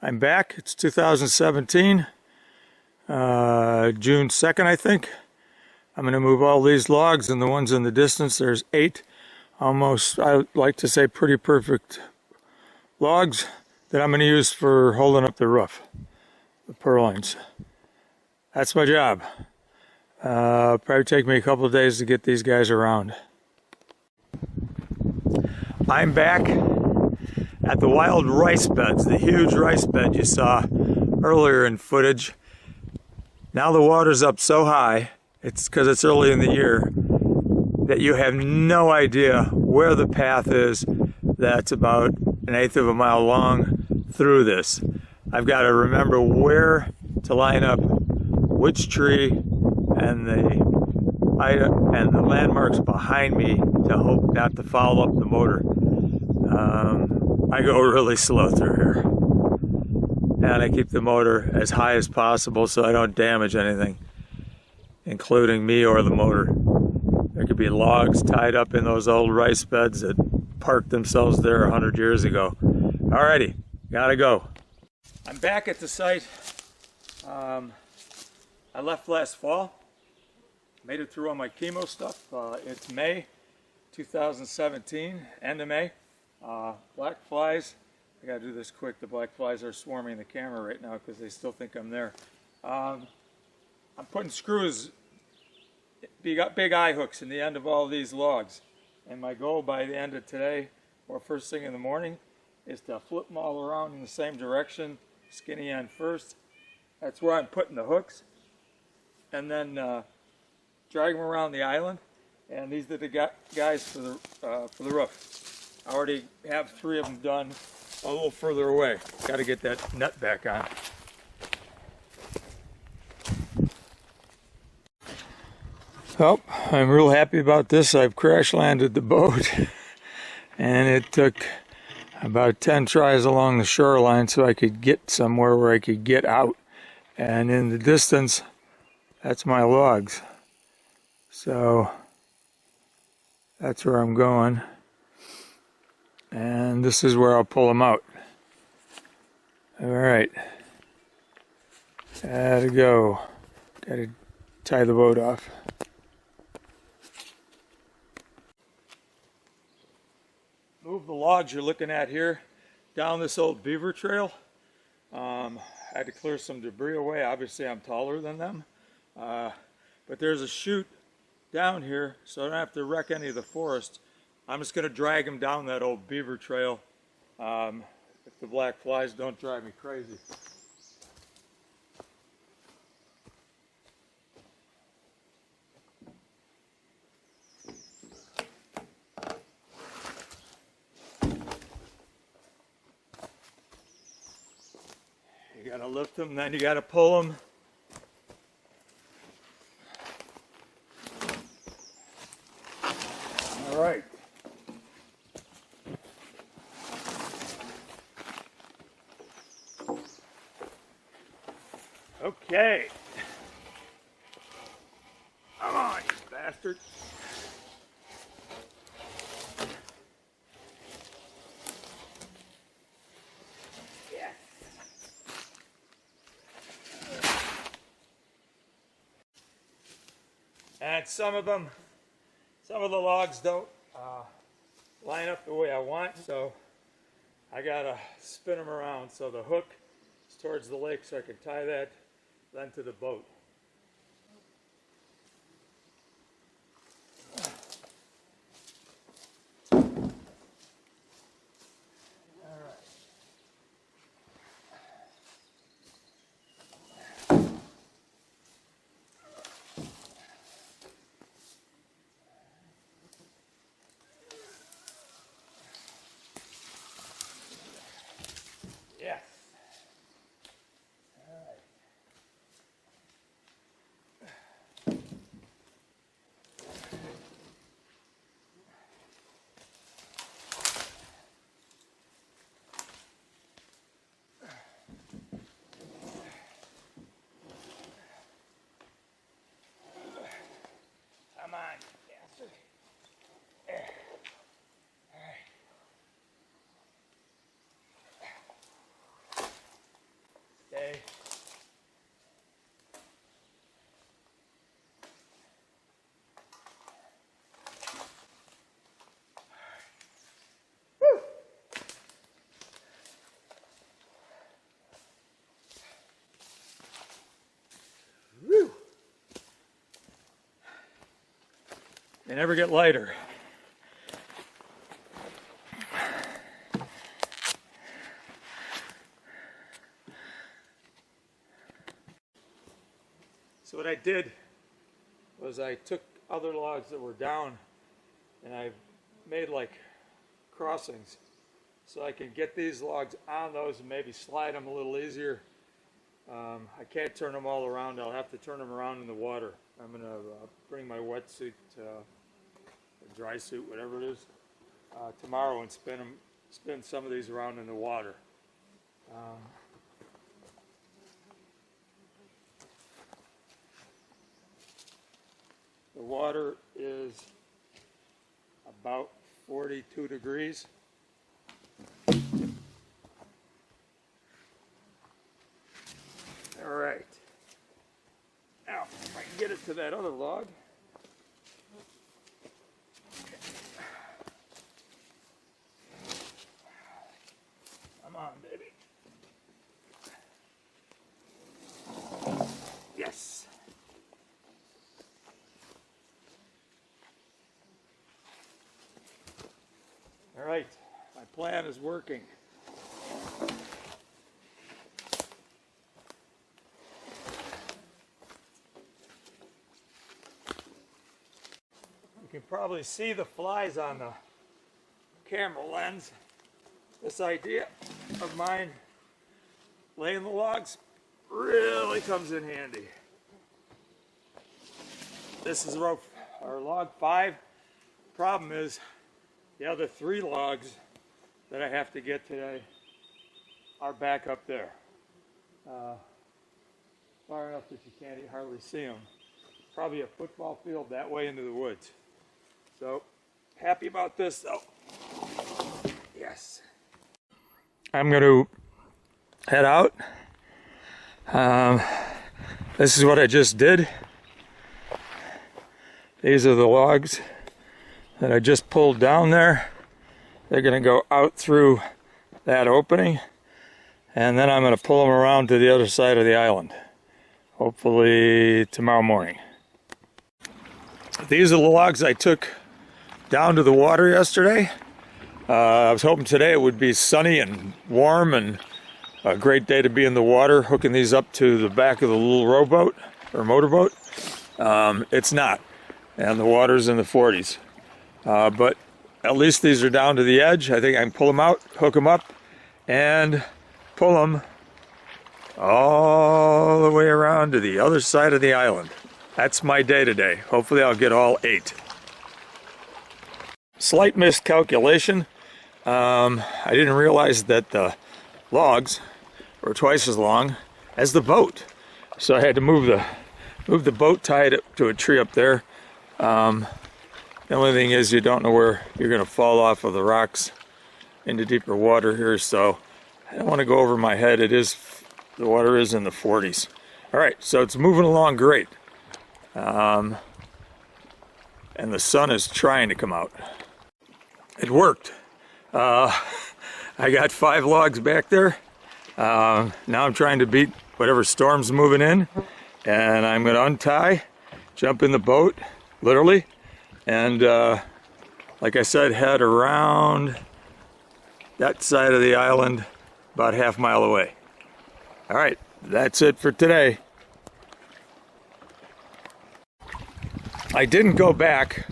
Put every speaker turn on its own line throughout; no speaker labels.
I'm back. It's 2017, June 2nd, I think. I'm going to move all these logs, and the ones in the distance, there's 8 almost, I like to say, pretty perfect logs that I'm going to use for holding up the roof, the purlines. That's my job. Probably take me a couple of days to get these guys around. I'm back at the wild rice beds, the huge rice bed you saw earlier in footage. Now the water's up so high, it's because it's early in the year, that you have no idea where the path is that's about 1/8 of a mile long through this. I've got to remember where to line up which tree and the landmarks behind me to hope not to foul up the motor. I go really slow through here, and I keep the motor as high as possible so I don't damage anything, including me or the motor. There could be logs tied up in those old rice beds that parked themselves there 100 years ago. Alrighty, gotta go. I'm back at the site. I left last fall. Made it through all my chemo stuff. It's May 2017, end of May. Black flies. I gotta do this quick. The black flies are swarming the camera right now because they still think I'm there. I'm putting screws, big eye hooks in the end of all these logs. And my goal by the end of today, or first thing in the morning, is to flip them all around in the same direction, skinny end first. That's where I'm putting the hooks. And then drag them around the island. And these are the guys for the roof. I already have 3 of them done a little further away. Got to get that nut back on. Well, I'm real happy about this. I've crash landed the boat and it took about 10 tries along the shoreline so I could get somewhere where I could get out. And in the distance, that's my logs. So that's where I'm going. And this is where I'll pull them out. Alright. Gotta go. Gotta tie the boat off. Move the logs you're looking at here down this old beaver trail. I had to clear some debris away. Obviously I'm taller than them. But there's a chute down here, so I don't have to wreck any of the forest. I'm just going to drag them down that old beaver trail if the black flies don't drive me crazy. You got to lift them, then you got to pull them. All right. Okay. Come on, you bastard. Yes. And some of the logs don't line up the way I want, so I gotta spin them around so the hook is towards the lake so I can tie that then to the boat. Yes. All right. They never get lighter. So what I did was I took other logs that were down and I made like crossings so I can get these logs on those and maybe slide them a little easier. I can't turn them all around. I'll have to turn them around in the water. I'm going to bring my wetsuit, or dry suit, whatever it is, tomorrow and spin some of these around in the water. The water is about 42 degrees. All right. Now, if I can get it to that other log. Come on, baby. Yes. All right, my plan is working. You can probably see the flies on the camera lens. This idea of mine laying the logs really comes in handy. This is rope or log 5. Problem is the other 3 logs that I have to get today are back up there. Far enough that you can't hardly see them. Probably a football field that way into the woods. So, happy about this though. Yes. I'm going to head out. This is what I just did. These are the logs that I just pulled down there. They're going to go out through that opening, and then I'm going to pull them around to the other side of the island, hopefully tomorrow morning. These are the logs I took down to the water yesterday. I was hoping today it would be sunny and warm and a great day to be in the water, hooking these up to the back of the little rowboat or motorboat. It's not, and the water's in the 40s. But at least these are down to the edge. I think I can pull them out, hook them up, and pull them all the way around to the other side of the island. That's my day today. Hopefully I'll get all 8. Slight miscalculation. I didn't realize that the logs were twice as long as the boat. So I had to move the boat, tie it up to a tree up there. The only thing is you don't know where you're going to fall off of the rocks into deeper water here, so I don't want to go over my head. The water is in the 40s. All right, so it's moving along great. And the sun is trying to come out. It worked. I got 5 logs back there. Now I'm trying to beat whatever storm's moving in, and I'm going to untie, jump in the boat, literally, and like I said, head around that side of the island about half mile away. All right, that's it for today. I didn't go back.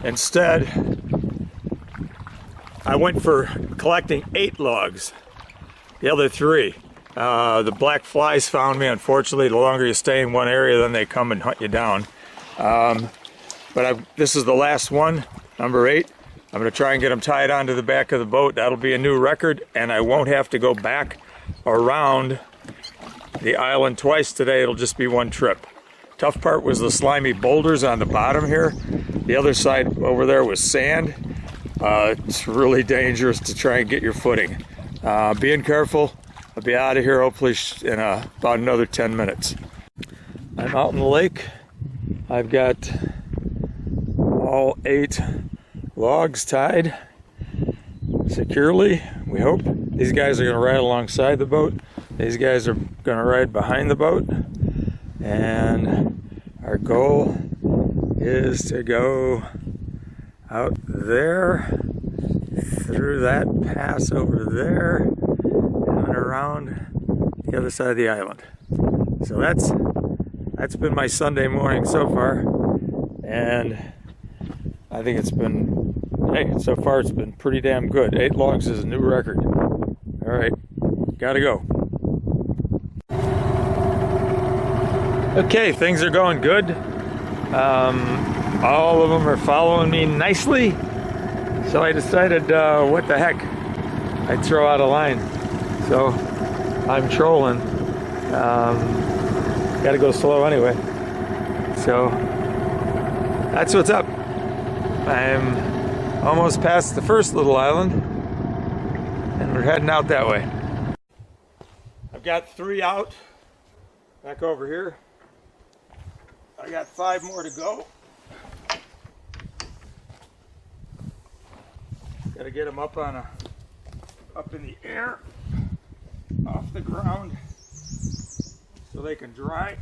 Instead, I went for collecting 8 logs. The other 3. The black flies found me, unfortunately. The longer you stay in one area, then they come and hunt you down. But this is the last one, number 8. I'm going to try and get them tied onto the back of the boat. That'll be a new record, and I won't have to go back around the island twice today. It'll just be one trip. Tough part was the slimy boulders on the bottom here. The other side over there was sand. It's really dangerous to try and get your footing. Being careful. I'll be out of here hopefully in about another 10 minutes. I'm out in the lake. I've got all 8 logs tied securely, we hope. These guys are going to ride alongside the boat. These guys are going to ride behind the boat. And our goal is to go out there, through that pass over there, and around the other side of the island. So that's been my Sunday morning so far, and I think it's been, hey, so far it's been pretty damn good. 8 logs is a new record. All right, gotta go. Okay, things are going good. All of them are following me nicely. So I decided, what the heck, I'd throw out a line. So I'm trolling. Gotta go slow anyway. So that's what's up. I'm almost past the first little island, and we're heading out that way. I've got 3 out back over here. I got 5 more to go. Got to get them up in the air, off the ground, so they can dry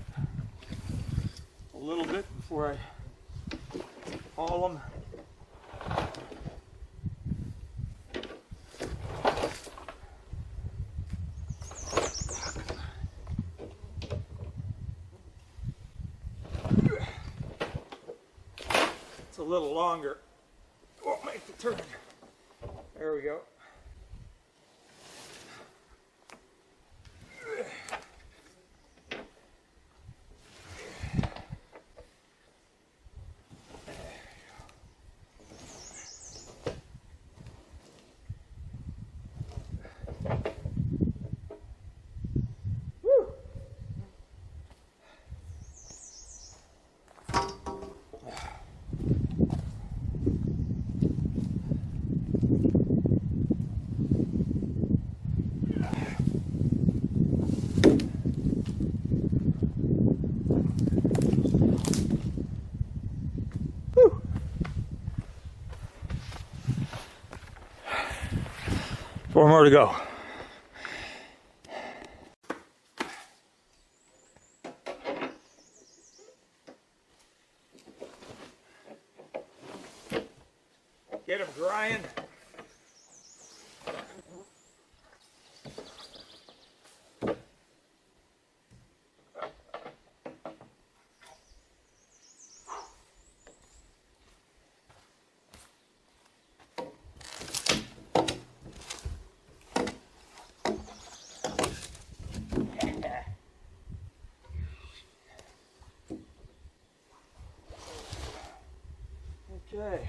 a little bit before I haul them. It's a little longer. Won't make the turn. There we go. Woo. 4 more to go. Get them drying. Okay.